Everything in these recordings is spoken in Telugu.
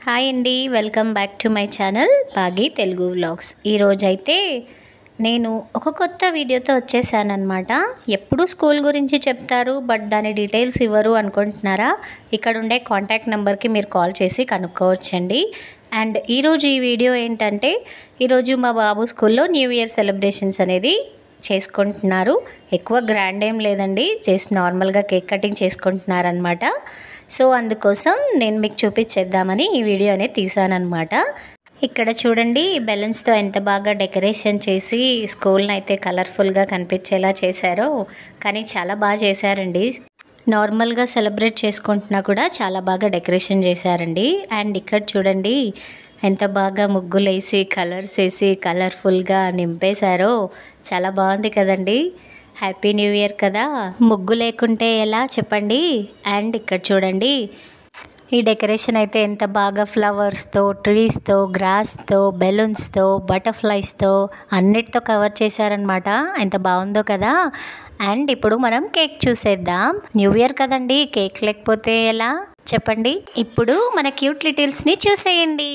హాయ్ అండి, welcome back to my channel Bagi Telugu vlogs. ఈరోజైతే నేను ఒక కొత్త వీడియోతో వచ్చేసానమాట. ఎప్పుడు స్కూల్ గురించి చెప్తారు బట్ దాని డీటెయిల్స్ ఇవ్వరు అనుకుంటున్నారా? ఇక్కడ ఉండే కాంటాక్ట్ నెంబర్కి మీరు కాల్ చేసి కనుక్కోవచ్చండి. అండ్ ఈరోజు ఈ వీడియో ఏంటంటే, ఈరోజు మా బాబు స్కూల్లో న్యూ ఇయర్ సెలబ్రేషన్స్ అనేది చేసుకుంటున్నారు. ఎక్కువ గ్రాండ్ ఏం లేదండి, జస్ట్ నార్మల్గా కేక్ కటింగ్ చేసుకుంటున్నారనమాట. సో అందుకోసం నేను మీకు చూపించేద్దామని ఈ వీడియో అనేది తీసానమాట. ఇక్కడ చూడండి, బెలూన్స్తో ఎంత బాగా డెకరేషన్ చేసి స్కూల్ని అయితే కలర్ఫుల్గా కనిపించేలా చేశారో. కానీ చాలా బాగా చేశారండి. నార్మల్గా సెలబ్రేట్ చేసుకుంటున్నా కూడా చాలా బాగా డెకరేషన్ చేశారండి. అండ్ ఇక్కడ చూడండి ఎంత బాగా ముగ్గులు వేసి కలర్స్ వేసి కలర్ఫుల్గా నింపేశారో. చాలా బాగుంది కదండి. హ్యాపీ న్యూ ఇయర్ కదా, ముగ్గు లేకుంటే ఎలా చెప్పండి. అండ్ ఇక్కడ చూడండి, ఈ డెకరేషన్ అయితే ఎంత బాగా ఫ్లవర్స్తో, ట్రీస్తో, గ్రాస్తో, బెలూన్స్తో, బటర్ఫ్లైస్తో అన్నిటితో కవర్ చేశారనమాట. ఎంత బాగుందో కదా. అండ్ ఇప్పుడు మనం కేక్ చూసేద్దాం. న్యూ ఇయర్ కదండి, కేక్ లేకపోతే ఎలా చెప్పండి. ఇప్పుడు మన క్యూట్ లిటిల్స్ని చూసేయండి.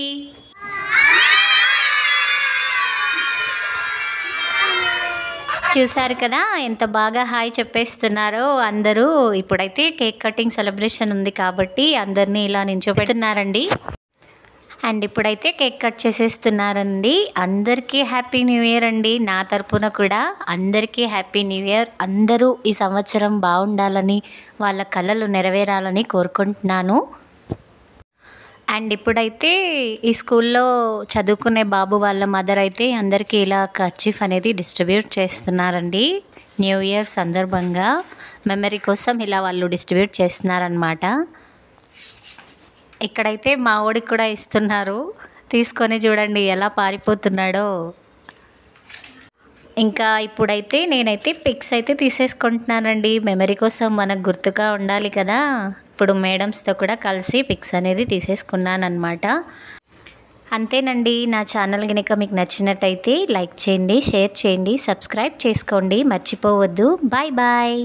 చూసారు కదా ఎంత బాగా హాయ్ చెప్పేస్తున్నారో అందరూ. ఇప్పుడైతే కేక్ కటింగ్ సెలబ్రేషన్ ఉంది కాబట్టి అందరినీ ఇలా నించోబెడుతున్నారండి. అండ్ ఇప్పుడైతే కేక్ కట్ చేసేస్తున్నారండి. అందరికీ హ్యాపీ న్యూ ఇయర్ అండి. నా తరపున కూడా అందరికీ హ్యాపీ న్యూ ఇయర్. అందరూ ఈ సంవత్సరం బాగుండాలని, వాళ్ళ కలలు నెరవేరాలని కోరుకుంటున్నాను. అండ్ ఇప్పుడైతే ఈ స్కూల్లో చదువుకునే బాబు వాళ్ళ మదర్ అయితే అందరికీ ఇలా కర్చీఫ్ అనేది డిస్ట్రిబ్యూట్ చేస్తున్నారండి. న్యూ ఇయర్ సందర్భంగా మెమరీ కోసం ఇలా వాళ్ళు డిస్ట్రిబ్యూట్ చేస్తున్నారనమాట. ఇక్కడైతే మా ఓడికి కూడా ఇస్తున్నారు. తీసుకొని చూడండి ఎలా పారిపోతున్నాడో. ఇంకా ఇప్పుడైతే నేనైతే పిక్స్ అయితే తీసేసుకుంటున్నానండి. మెమరీ కోసం మనకు గుర్తుగా ఉండాలి కదా. ఇప్పుడు మేడమ్స్తో కూడా కలిసి పిక్స్ అనేది తీసేసుకున్నానమాట. అంతేనండి. నా ఛానల్ కనుక మీకు నచ్చినట్టయితే లైక్ చేయండి, షేర్ చేయండి, సబ్స్క్రైబ్ చేసుకోండి, మర్చిపోవద్దు. Bye bye.